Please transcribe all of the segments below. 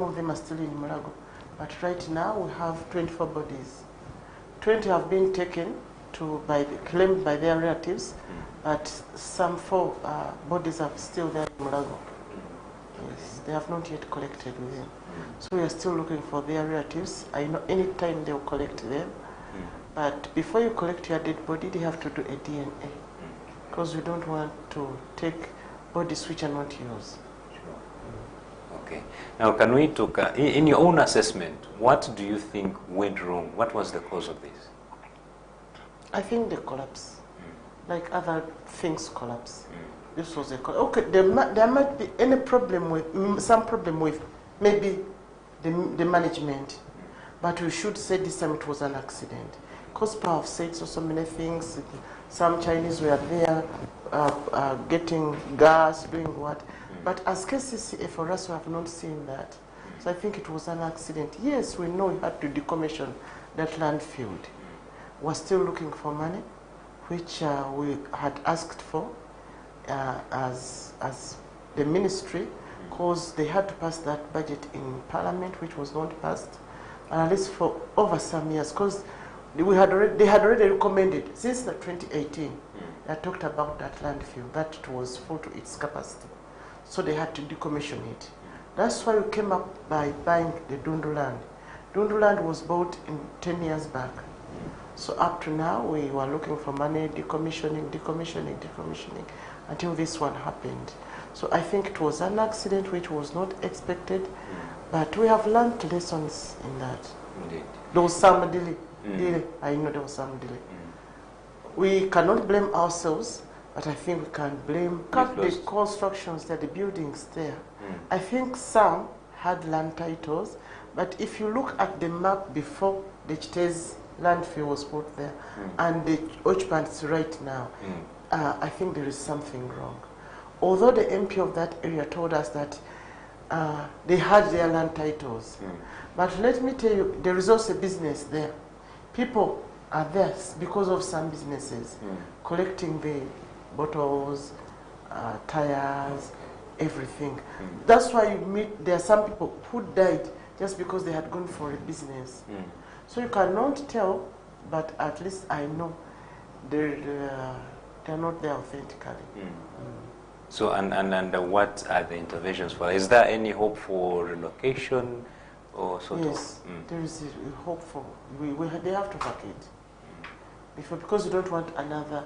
of them are still in Mulago. But right now we have 24 bodies. 20 have been taken claimed by their relatives, but some 4 bodies are still there in Mulago. Yes, they have not yet collected with them. So we are still looking for their relatives. I know any time they will collect them. But before you collect your dead body, they have to do a DNA. Because we don't want to take bodies which are not yours. Okay. Now, can we talk, in your own assessment, what do you think went wrong? What was the cause of this? I think the collapse. Like other things collapse. This was a collapse. Okay, there might be any problem with, some problem with maybe the management. But we should say this time it was an accident. Because people have said so many things. Some Chinese were there getting gas, doing what. But as KCCA, for us, we have not seen that. So I think it was an accident. Yes, we know we had to decommission that landfill. We're still looking for money, which we had asked for as the ministry, because they had to pass that budget in Parliament, which was not passed, at least for over some years, because they had already recommended, since the 2018, they talked about that landfill, that it was full to its capacity. So they had to decommission it. That's why we came up by buying the Dundu land. Dundu land was bought in 10 years back. So up to now, we were looking for money, decommissioning, until this one happened. So I think it was an accident which was not expected, but we have learned lessons in that. Indeed. There was some delay. I know there was some delay. We cannot blame ourselves, but I think we can blame the constructions, the buildings there. I think some had land titles, but if you look at the map before the Chitez landfill was put there and the Ochpants right now, I think there is something wrong. Although the MP of that area told us that they had their land titles, but let me tell you, there is also business there. People are there because of some businesses collecting the bottles, tires, everything. That's why you meet, there are some people who died just because they had gone for a business. So you cannot tell, but at least I know they're not there authentically. So, and what are the interventions for? Is there any hope for relocation or sort of? Yes, there is a hope for, they have to vacate. Because we don't want another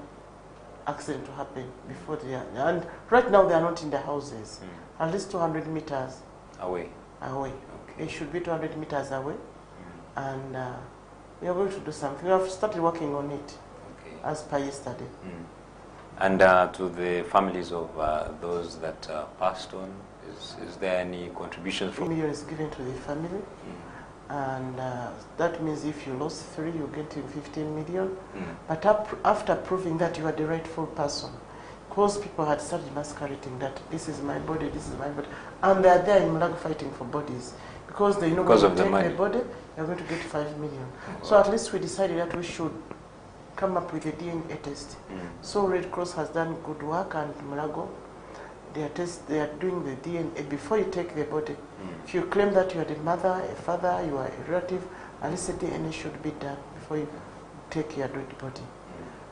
accident to happen before they are. And right now they are not in the houses. At least 200 meters away. Okay. It should be 200 meters away. And we are going to do something. We have started working on it as per yesterday. And to the families of those that passed on, is there any contribution from? $1 million is given to the family. And that means if you lost 3, you get 15 million. But after proving that you are the rightful person, because people had started masquerading that this is my body, this is my body, and they are there in Mulago fighting for bodies, because they know when you take the body, you're going to get 5 million. So at least we decided that we should come up with a DNA test. So Red Cross has done good work, and Mulago, they are doing the DNA before you take the body. If you claim that you are the mother, a father, you are a relative, at least the DNA should be done before you take your dead body.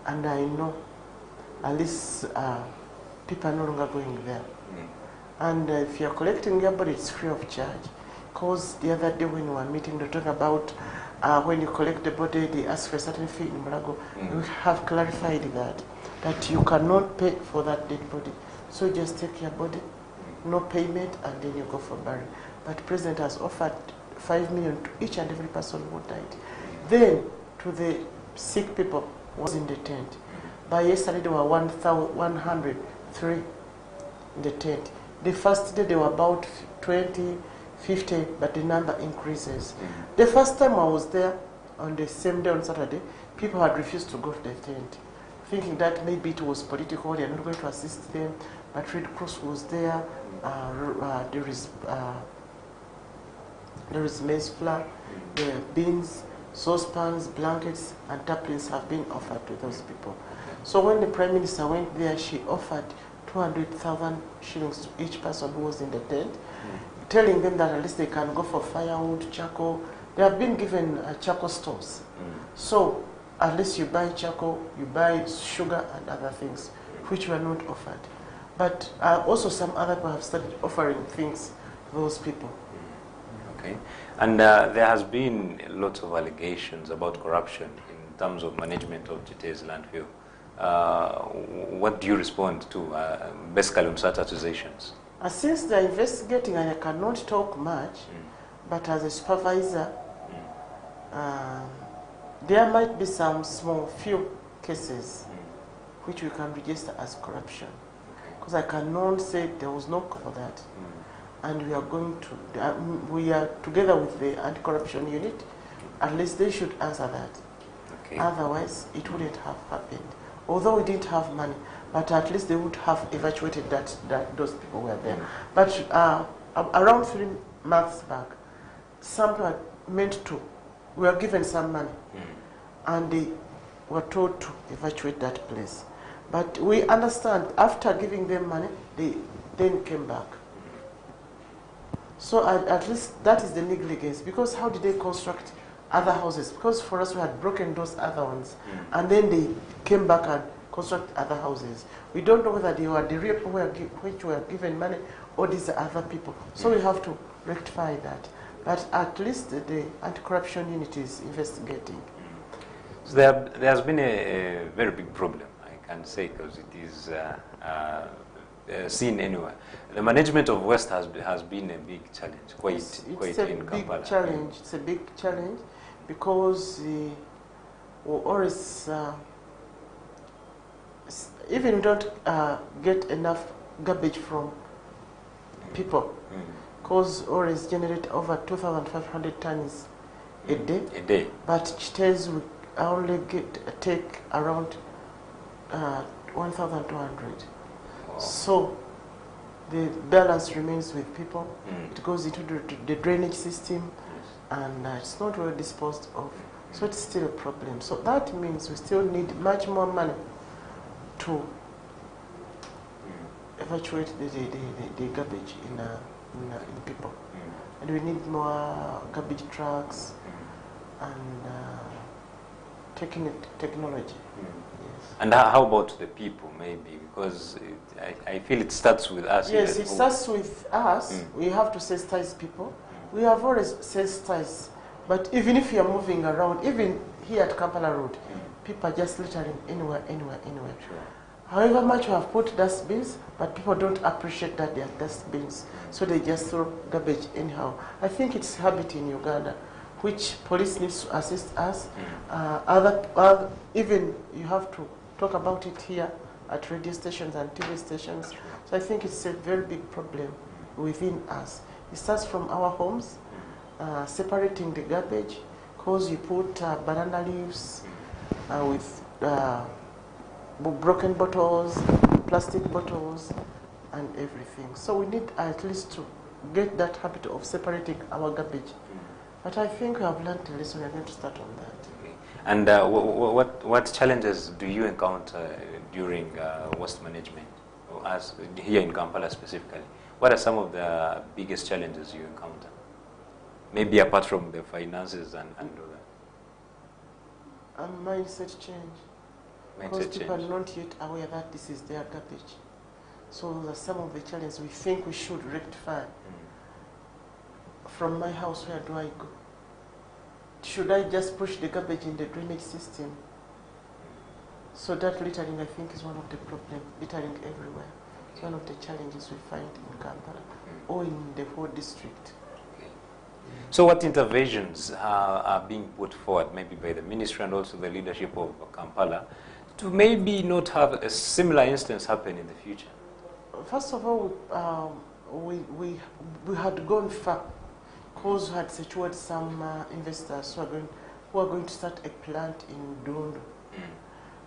And I know at least people are no longer going there. And if you are collecting your body, it's free of charge. Because the other day when we were meeting, they talk about when you collect the body, they ask for a certain fee in Mulago. We have clarified that you cannot pay for that dead body. So just take your body, no payment, and then you go for burial. But the President has offered 5 million to each and every person who died. Then to the sick people who was in the tent. By yesterday there were 103 in the tent. The first day there were about 20, 50, but the number increases. The first time I was there on the same day on Saturday, people had refused to go to the tent, thinking that maybe it was political, they are not going to assist them. But Red Cross was there. There is maize flour, the beans, saucepans, blankets, and tarpaulins have been offered to those people. So when the Prime Minister went there, she offered 200,000 shillings to each person who was in the tent. telling them that at least they can go for firewood, charcoal. They have been given charcoal stores. So at least you buy charcoal, you buy sugar and other things, which were not offered. But also some other people have started offering things to those people. Okay. And there has been lots of allegations about corruption in terms of management of Chite's landfill. What do you respond to, basically on such accusations? Since they're investigating, and I cannot talk much, but as a supervisor, there might be some small few cases which we can register as corruption. Because I cannot say there was no cause for that. And we are going to, we are together with the anti-corruption unit, at least they should answer that. Okay. Otherwise, it wouldn't have happened. Although we didn't have money, but at least they would have evacuated that those people were there. But around 3 months back, some were meant to, we were given some money, and they were told to evacuate that place. But we understand, after giving them money, they then came back. So at least that is the negligence, because how did they construct other houses? Because for us we had broken those other ones, and then they came back and construct other houses. We don't know whether they were the real people which were given money or these are other people. So we have to rectify that. But at least the anti-corruption unit is investigating. So there has been a very big problem, I can say, because it is seen anywhere. The management of West has been a big challenge, quite in Kampala. Big challenge. It's a big challenge because we always, even we don't get enough garbage from people, because always generate over 2,500 tons a day. A day. But Chite's we only take around 1,200. Wow. So the balance remains with people. It goes into the drainage system, and it's not well disposed of. So it's still a problem. So that means we still need much more money to evacuate the garbage in people. And we need more garbage trucks and technology. Yes. And how about the people, maybe? Because I feel it starts with us. Yes, it starts with us. We have to sensitize people. We have always sensitized. But even if you are moving around, even here at Kampala Road, people are just littering anywhere. Sure. However much we have put dustbins, but people don't appreciate that they are dustbins. So they just throw garbage anyhow. I think it's habit in Uganda, which police needs to assist us. Even you have to talk about it here at radio stations and TV stations. So I think it's a very big problem within us. It starts from our homes, separating the garbage, because you put banana leaves with broken bottles, plastic bottles, and everything. So we need at least to get that habit of separating our garbage. But I think we have learned a lesson. We are going to start on that. Okay. And what challenges do you encounter during waste management, or as here in Kampala specifically? What are some of the biggest challenges you encounter? Maybe apart from the finances and all that. And mindset change. Because people are not yet aware that this is their garbage. So those are some of the challenges we think we should rectify. From my house, where do I go? Should I just push the garbage in the drainage system? So that littering, I think, is one of the problems. Littering everywhere. It's one of the challenges we find in Kampala or in the whole district. So what interventions are being put forward, maybe by the ministry and also the leadership of Kampala, to maybe not have a similar instance happen in the future? First of all, we had gone far, because we had secured some investors who are going to start a plant in Dundu.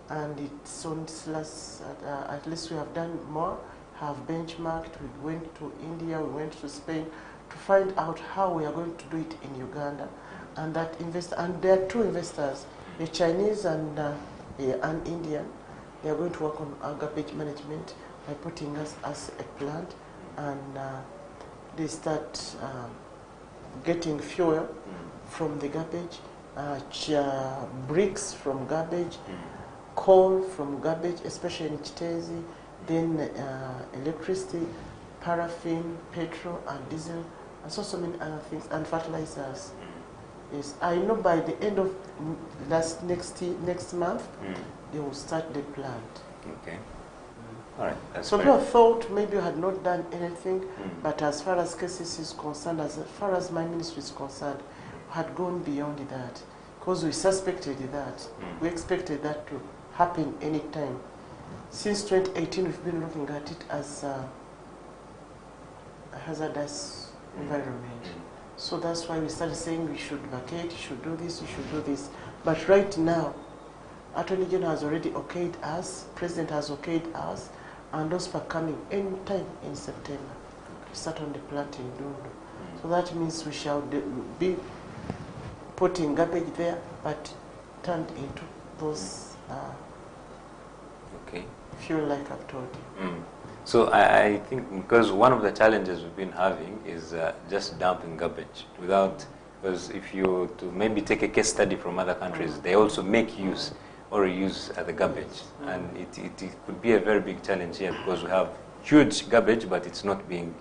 And it's on this last, at least we have done more, have benchmarked. We went to India, we went to Spain to find out how we are going to do it in Uganda. And that and there are two investors, the Chinese and Indian. They are going to work on our garbage management by putting us as a plant, and they start getting fuel from the garbage, bricks from garbage, coal from garbage, especially in Chitezi, then electricity, paraffin, petrol, and diesel, and so many other things, and fertilizers. Yes, I know by the end of next month, they will start the plant. Okay. All right. That's So fine. people thought maybe you had not done anything, but as far as cases is concerned, as far as my ministry is concerned, had gone beyond that, because we suspected that. We expected that to happen any time. Since 2018, we've been looking at it as a hazardous environment. So that's why we started saying we should vacate, we should do this, we should do this. But right now, Attorney General has already okayed us, President has okayed us, and those are coming anytime in September to start on the plant in Dundu. So that means we shall be putting garbage there, but turned into those Okay. fuel, like I've told you. So I think because one of the challenges we've been having is just dumping garbage without, because if you to maybe take a case study from other countries, they also make use or reuse the garbage, and it could be a very big challenge here because we have huge garbage, but it's not being,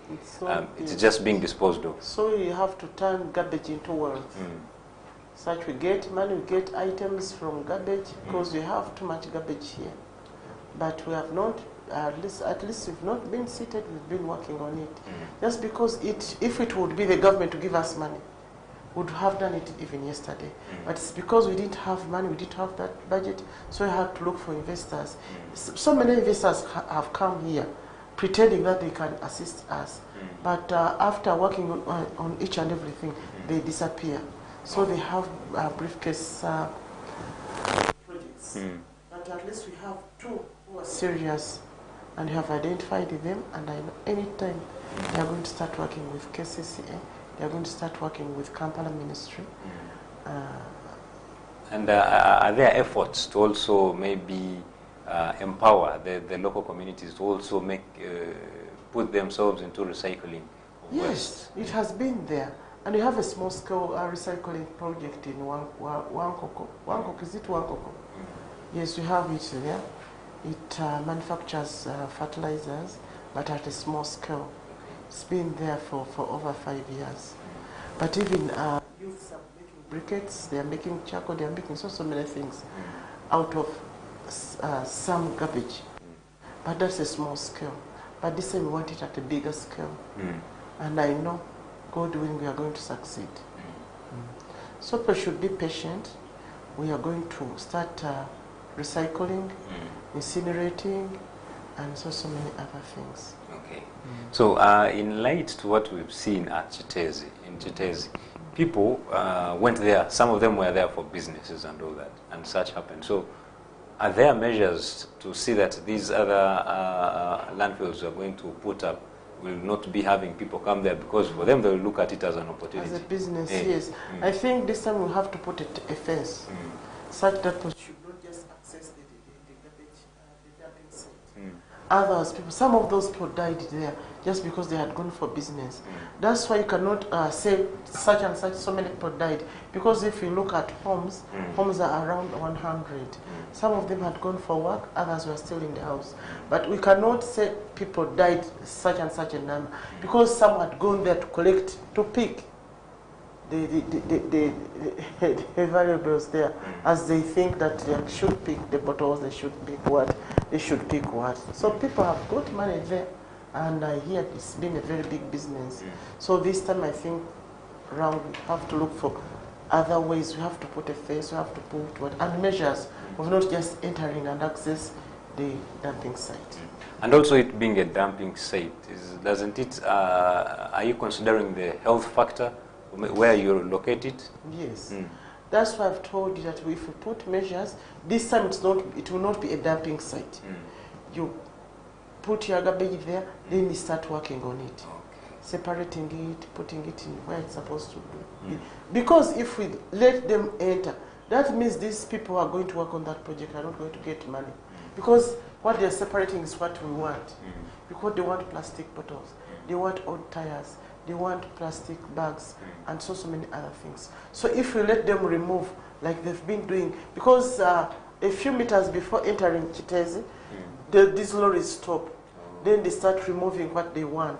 it's just being disposed of. So you have to turn garbage into wealth. Such we get money, we get items from garbage because we have too much garbage here. But we have not, at least we've not been seated, we've been working on it. Just because if it would be the government to give us money, we would have done it even yesterday. But it's because we didn't have money, we didn't have that budget, so we had to look for investors. So many investors have come here pretending that they can assist us. But after working on each and everything, they disappear. So they have briefcase projects. But at least we have two who are serious and have identified them, and I know anytime they are going to start working with KCCA, they are going to start working with Kampala Ministry. And are there efforts to also maybe empower the local communities to also put themselves into recycling of waste? Yes, it has been there. And we have a small-scale recycling project in Wankoko. Wankoko, is it Wankoko? Yes, we have it there. It manufactures fertilizers, but at a small scale. It's been there for over 5 years. But even youths are making briquettes, they are making charcoal, they are making so many things out of some garbage. But that's a small scale. But this time we want it at a bigger scale. And I know, God willing, we are going to succeed. So people should be patient. We are going to start recycling, incinerating, and so many other things. Okay. So in light to what we've seen at Chitezi, people went there. Some of them were there for businesses and all that, and such happened. So are there measures to see that these other landfills are going to put up will not be having people come there, because for them they will look at it as an opportunity? As a business, yes. I think this time we'll have to put a fence such that people should not just access the garbage, the dumping site. Others, some of those people died there just because they had gone for business. That's why you cannot say such and such, so many people died. Because if you look at homes, homes are around 100. Some of them had gone for work, others were still in the house. But we cannot say people died such and such a number, because some had gone there to collect, to pick the variables there, as they think that they should pick the bottles, they should pick what, they should pick what. So people have got money there, and I hear it's been a very big business. So this time I think around we have to look for other ways. We have to put a face, we have to put what, and measures of not just entering and access the dumping site. And also it being a dumping site, doesn't it, are you considering the health factor where you're located? Yes. That's why I've told you that if we put measures, this time it will not be a dumping site. You put your garbage there, then you start working on it. Separating it, putting it in where it's supposed to be. Because if we let them enter, that means these people who are going to work on that project are not going to get money. Because what they're separating is what we want. Because they want plastic bottles, they want old tires, they want plastic bags, and so many other things. So if we let them remove, like they've been doing, because a few meters before entering Chitezi, these lorries stop. Then they start removing what they want,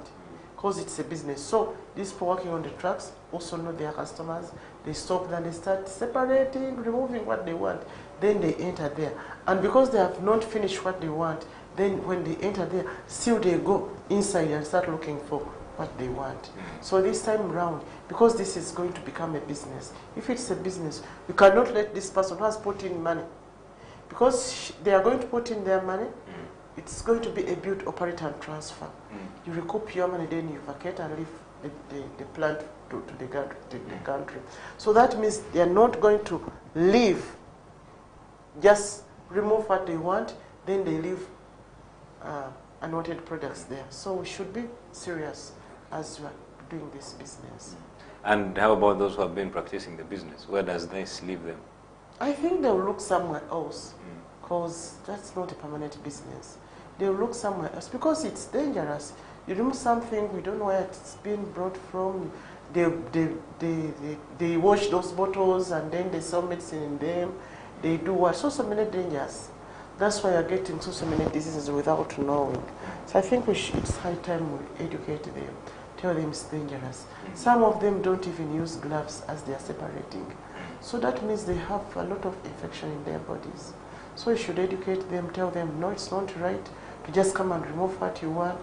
because it's a business. So these people working on the trucks also know their customers. They stop, then they start separating, removing what they want. Then they enter there. And because they have not finished what they want, then when they enter there, still they go inside and start looking for what they want. So this time round, because this is going to become a business, if it's a business, you cannot let this person who has put in money, because they are going to put in their money, it's going to be a build, operate and transfer. You recoup your money, then you vacate and leave the plant to the country. So that means they are not going to leave, just remove what they want, then they leave unwanted products there. So we should be serious as we are doing this business. And how about those who have been practicing the business? Where does this leave them? I think they'll look somewhere else, because that's not a permanent business. They'll look somewhere else because it's dangerous. You remove something, we don't know where it's been brought from. They wash those bottles and then they sell medicine in them. They do what? So many dangers. That's why you're getting so many diseases without knowing. So I think it's high time we educate them, tell them it's dangerous. Some of them don't even use gloves as they are separating. So that means they have a lot of infection in their bodies. So you should educate them, tell them, no, it's not right to just come and remove what you want.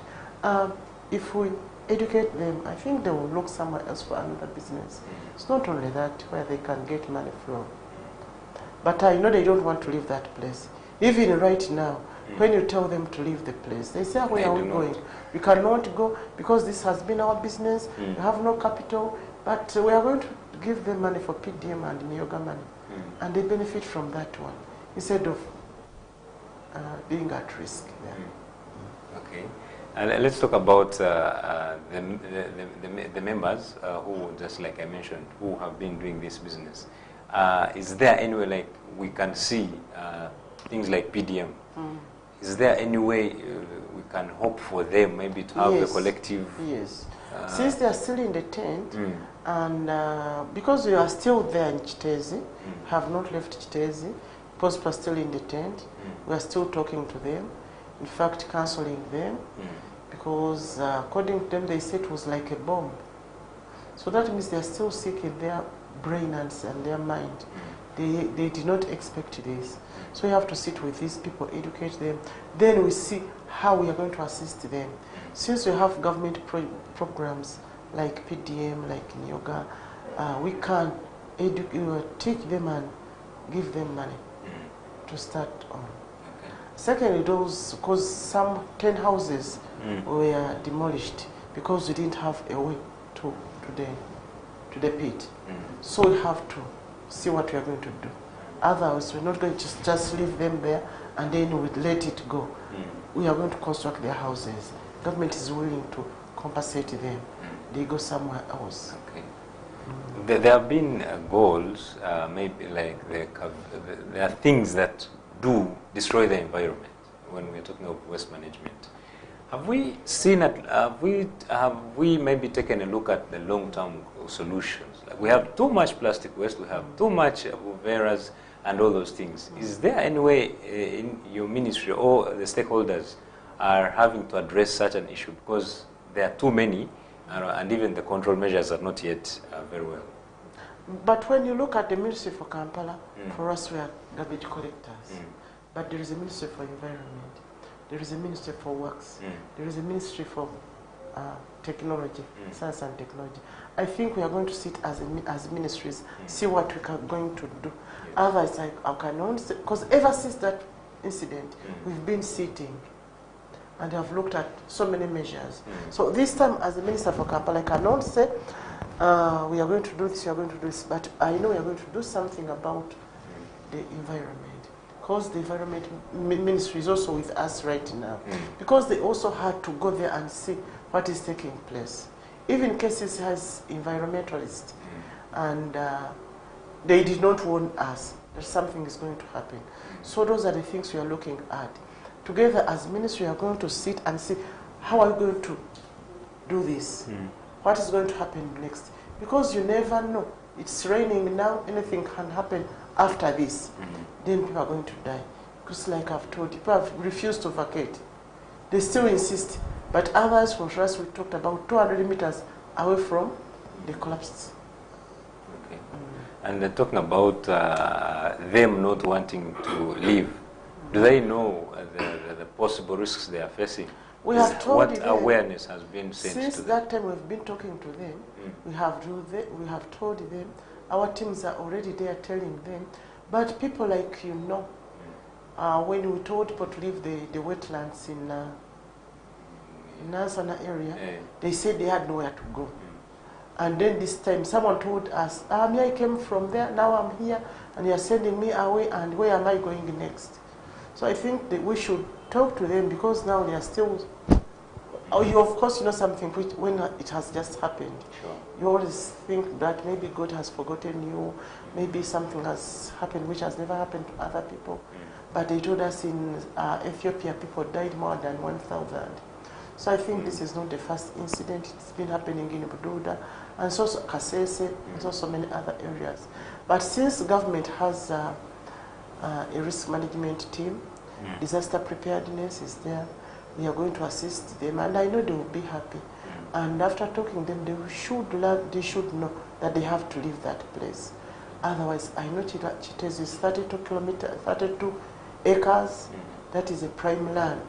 If we educate them, I think they will look somewhere else for another business. It's not only that where they can get money from. But I know they don't want to leave that place. Even right now, when you tell them to leave the place, they say, where are we going? We cannot go because this has been our business. We have no capital, but we are going to give them money for PDM and Myoga money. And they benefit from that one instead of being at risk. Okay. Let's talk about the members who, just like I mentioned, who have been doing this business. Is there any way like we can see things like PDM? Is there any way we can hope for them maybe to have a collective? Yes. Since they are still in the tent, and because we are still there in Chitezi, have not left Chitezi, because we are still in the tent, we are still talking to them. In fact, counseling them, because according to them, they said it was like a bomb. So that means they are still sick in their brain and their mind. They did not expect this. So we have to sit with these people, educate them. Then we see how we are going to assist them. Since we have government programs like PDM, like Nyoga, we can teach them and give them money to start on. Secondly, those, because some 10 houses were demolished because we didn't have a way to the pit. So we have to see what we are going to do. Otherwise, we're not going to just leave them there and then we let it go. We are going to construct their houses. Government is willing to compensate them. They go somewhere else. Okay. There have been goals, maybe like there are things that do destroy the environment when we're talking of waste management. Have we seen it? Have we maybe taken a look at the long-term solutions? Like we have too much plastic waste, we have too much virus and all those things. Is there any way in your ministry or the stakeholders are having to address such an issue, because there are too many and even the control measures are not yet very well? But when you look at the Ministry for Kampala, for us we are garbage collectors. But there is a Ministry for Environment, there is a Ministry for Works, there is a Ministry for Technology, Science and Technology. I think we are going to sit as ministries, see what we are going to do. Otherwise, I cannot say, because ever since that incident, we've been sitting and have looked at so many measures. So this time, as the Minister for Kampala, I cannot say, we are going to do this, we are going to do this, but I know we are going to do something about the environment. Because the environment ministry is also with us right now. Because they also had to go there and see what is taking place. Even cases has environmentalists, and they did not warn us that something is going to happen. So those are the things we are looking at. Together as ministry, we are going to sit and see how are we going to do this. what is going to happen next? Because you never know. It's raining now, anything can happen after this. Then people are going to die. Because like I've told you, people have refused to vacate. They still insist. But others, for us, we talked about 200 meters away from the collapse. Okay. And talking about them not wanting to leave, do they know the possible risks they are facing? We have told what them, awareness has been sent since to them? that time we've been talking to them. We have told them, our teams are already there telling them. But people like when we told people to leave the wetlands in Nansana area, they said they had nowhere to go. And then this time someone told us, I came from there, now I'm here, and you're sending me away, and where am I going next? So I think that we should talk to them, because now they are still... you of course you know something which, when it has just happened. Sure. You always think that maybe God has forgotten you, maybe something has happened which has never happened to other people. But they told us in Ethiopia people died more than 1,000. So I think this is not the first incident. It's been happening in Bududa, and so Kasese, and also many other areas. But since the government has a risk management team, disaster preparedness is there, we are going to assist them, and I know they will be happy. And after talking to them, they should know that they have to leave that place. Otherwise, I know Chitezi is 32 acres. That is a prime land,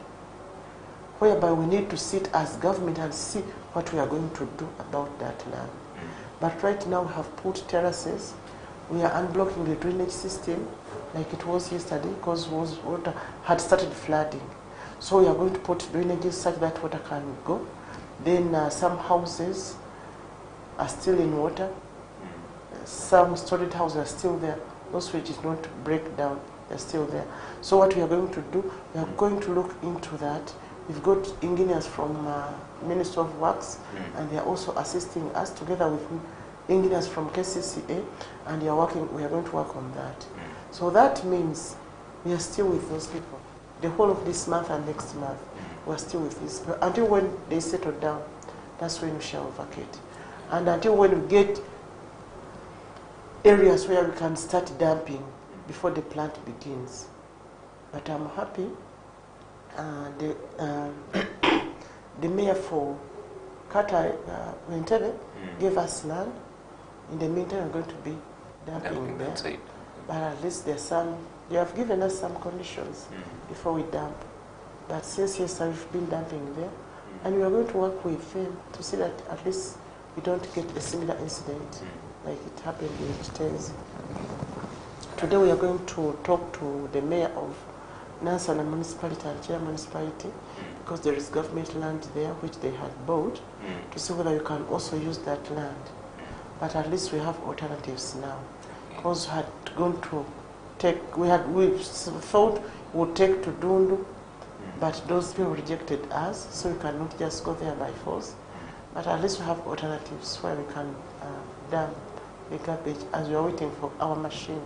whereby we need to sit as government and see what we are going to do about that land. But right now we have put terraces. We are unblocking the drainage system like it was yesterday, because water had started flooding. So we are going to put drainages such that water can go. Then some houses are still in water. Some storage houses are still there. Those which did not break down, they're still there. So what we are going to do, we are going to look into that. We've got engineers from Ministry of Works, and they are also assisting us together with engineers from KCCA, and we are going to work on that. So that means we are still with those people. The whole of this month and next month, we are still with these people. Until when they settle down, that's when we shall vacate. And until when we get areas where we can start dumping before the plant begins. But I'm happy. The mayor for Kata Wentebe gave us land. In the meantime, we're going to be dumping there. But at least they have given us some conditions before we dump. But since yesterday we've been dumping there, and we are going to work with them to see that at least we don't get a similar incident like it happened in Chitezi. Today we are going to talk to the mayor of Nansana municipality and Chair municipality, because there is government land there which they had bought, to see whether you can also use that land. But at least we have alternatives now. Because we had gone to we thought we would take to Dundu, but those people rejected us, so we cannot just go there by force. But at least we have alternatives where we can dump the garbage as we are waiting for our machine,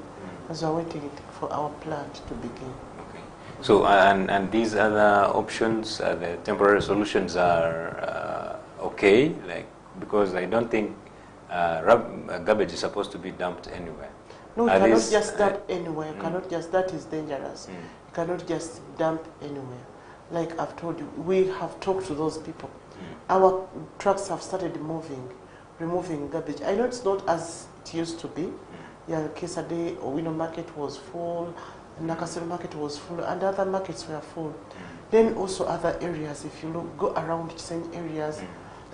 as we are waiting for our plant to begin. Okay. So, and these other options, the temporary solutions are okay, like, because I don't think garbage is supposed to be dumped anywhere. No, you cannot just dump anywhere. You cannot just, that is dangerous. You cannot just dump anywhere. Like I've told you, we have talked to those people. Our trucks have started removing garbage. I know it's not as it used to be. Yeah, Kesade, Owino market was full, Nakasero market was full, and other markets were full. Then also other areas, if you look, go around certain areas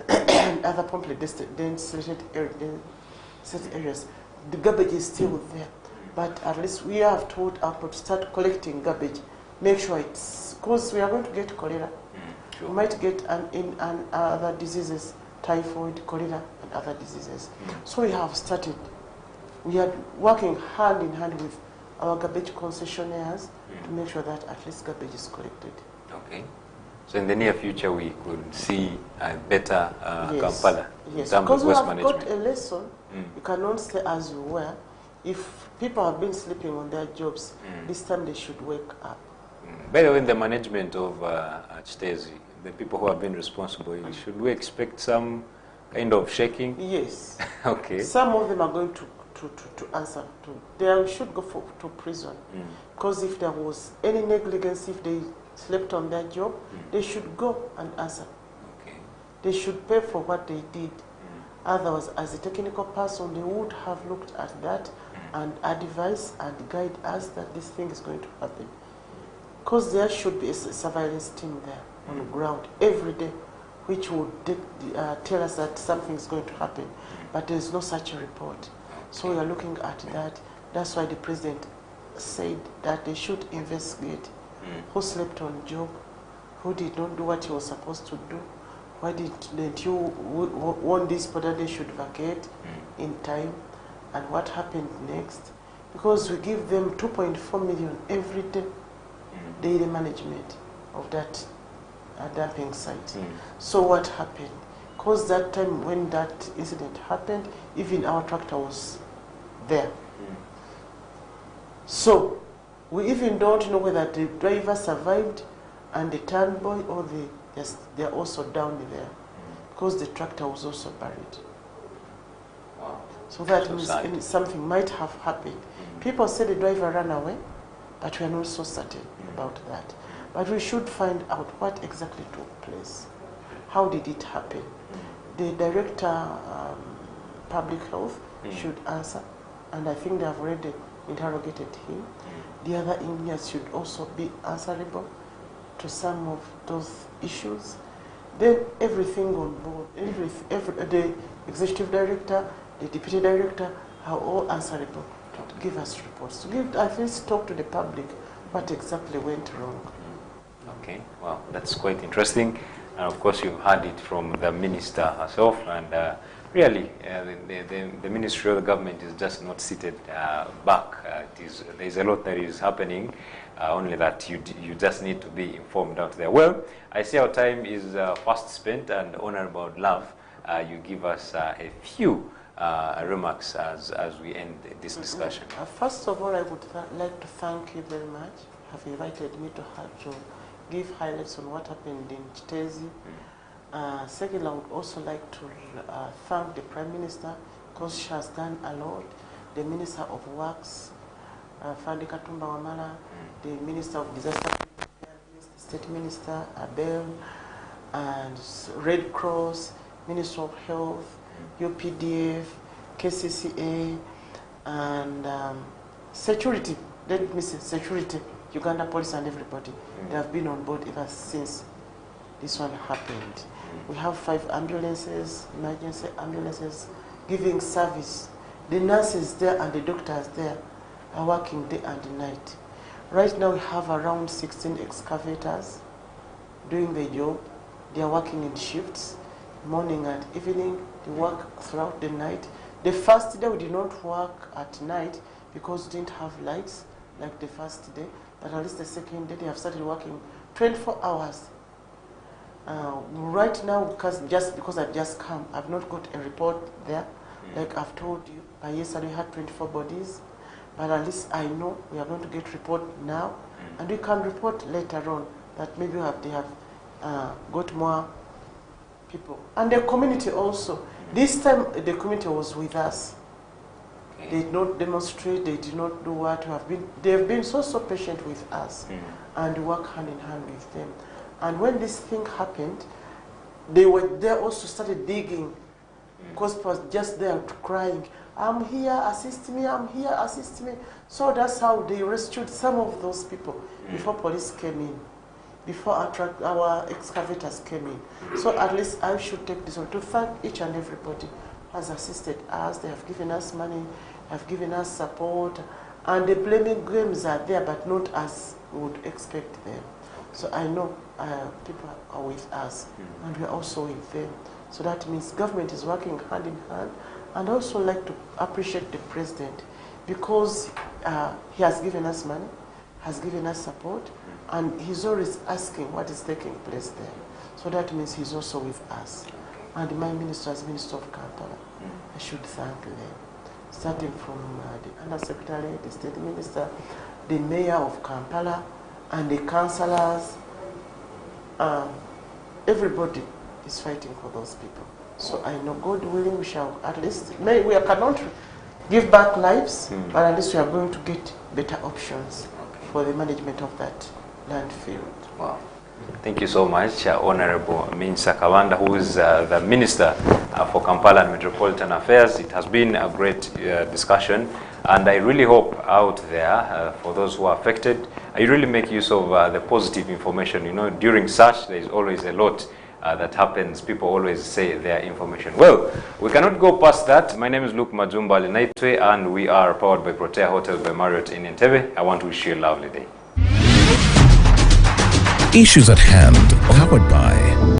and other promptly designated areas, the garbage is still there. But at least we have told our people to start collecting garbage. Make sure it's, because we are going to get cholera. We might get other diseases, typhoid, cholera, and other diseases. So we have started. We are working hand in hand with our garbage concessionaires to make sure that at least garbage is collected. Okay. So in the near future, we could see a better Kampala yes, in terms because of we waste have management. got a lesson. You cannot stay as you were. If people have been sleeping on their jobs, this time they should wake up. By the way, in the management of Chitezi, the people who have been responsible, should we expect some kind of shaking? Yes. Okay. Some of them are going to answer. They should go to prison. Because if there was any negligence, if they slept on their job, they should go and answer. Okay. They should pay for what they did. Otherwise, as a technical person, they would have looked at that and advise and guide us that this thing is going to happen. Because there should be a surveillance team there on the ground every day, which would tell us that something is going to happen. But there is no such a report. So we are looking at that. That's why the president said that they should investigate who slept on job, who did not do what he was supposed to do. Why didn't you warn these people that they should vacate in time, and what happened next? Because we give them 2.4 million every day, daily management of that dumping site. So what happened? Because that time when that incident happened, even our tractor was there. So we even don't know whether the driver survived and the turn boy, or they're also down there, because the tractor was also buried. Wow. So that So means sad. something might have happened. People say the driver ran away, but we are not so certain about that. But we should find out what exactly took place. How did it happen? The director, public health, should answer, and I think they have already interrogated him. The other engineers should also be answerable to some of those issues. Then everything on board, the executive director, the deputy director are all answerable to give us reports, to give, at least talk to the public what exactly went wrong. Okay, well, that's quite interesting. And of course, you've heard it from the minister herself, and really, the ministry of the government is just not seated back. There's a lot that is happening, only that you just need to be informed out there. Well, I see our time is fast spent, and Honorable Love, you give us a few remarks as we end this discussion. First of all, I would like to thank you very much. You have invited me to give highlights on what happened in Chitezi. Second, I would also like to thank the Prime Minister, because she has done a lot. The Minister of Works, Fandi Katumba Wamala, the Minister of Disaster, the State Minister, Abel, and Red Cross, Minister of Health, UPDF, KCCA, and security. Let me say security, Uganda Police and everybody. They have been on board ever since this one happened. We have 5 ambulances, emergency ambulances, giving service. The nurses there and the doctors there are working day and night. Right now we have around 16 excavators doing the job. They are working in shifts, morning and evening. They work throughout the night. The first day we did not work at night because we didn't have lights like the first day. But at least the second day they have started working 24 hours. Right now, just because I've just come, I've not got a report there. Like I've told you, by yesterday we had 24 bodies. But at least I know we are going to get report now. And we can report later on that maybe they have got more people. And the community also. This time the community was with us. They did not demonstrate, they did not do what they have been so patient with us and work hand in hand with them. And when this thing happened, they were there also started digging, because people was just there crying, I'm here, assist me, I'm here, assist me. So that's how they rescued some of those people before police came in, before our excavators came in. So at least I should take this one to thank each and everybody who has assisted us. They have given us money, have given us support, and the blaming games are there, but not as we would expect them. So I know people are with us, and we are also with them. So that means government is working hand in hand. And I also like to appreciate the president, because he has given us money, has given us support, and he's always asking what is taking place there. So that means he's also with us. And my minister, as Minister of Kampala, I should thank them. Starting from the Undersecretary, the State Minister, the Mayor of Kampala, and the councillors. Everybody is fighting for those people. So I know, God willing, we shall at least, we cannot give back lives, but at least we are going to get better options for the management of that landfill. Wow. Thank you so much, Honorable Minsa Kabanda, who is the Minister for Kampala and Metropolitan Affairs. It has been a great discussion, and I really hope out there, for those who are affected, you really make use of the positive information. You know, during such, there is always a lot that happens. People always say their information. Well, we cannot go past that. My name is Luke Majumba Lenaitwe, and we are powered by Protea Hotel by Marriott in Entebbe. I want to wish you a lovely day. Issues at hand, powered by